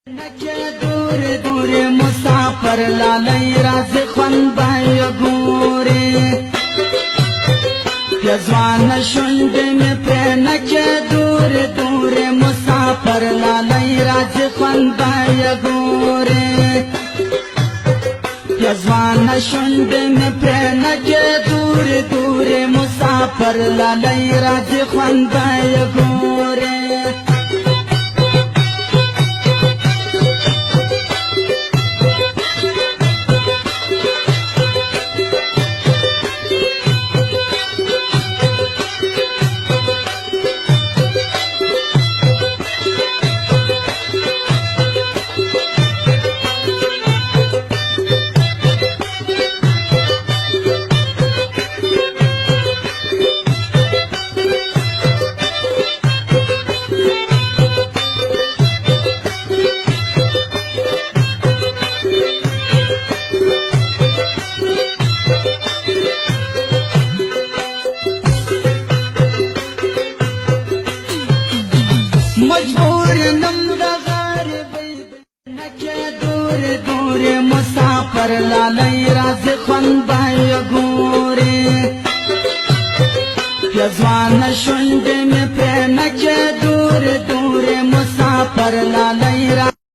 نکه دور دور مسافر لالی راز خون بای گوری یزوان شند می پر نکه دور دور مسافر لالی راز خون بای گوری یزوان شند می پر نکه دور دور مسافر لالی راز خون بای گوری مجبور نم دغار نکه دور دور مسافر لالی راز خون بای گوری یزوان شند می پر نکه دور دور مسافر لالی راز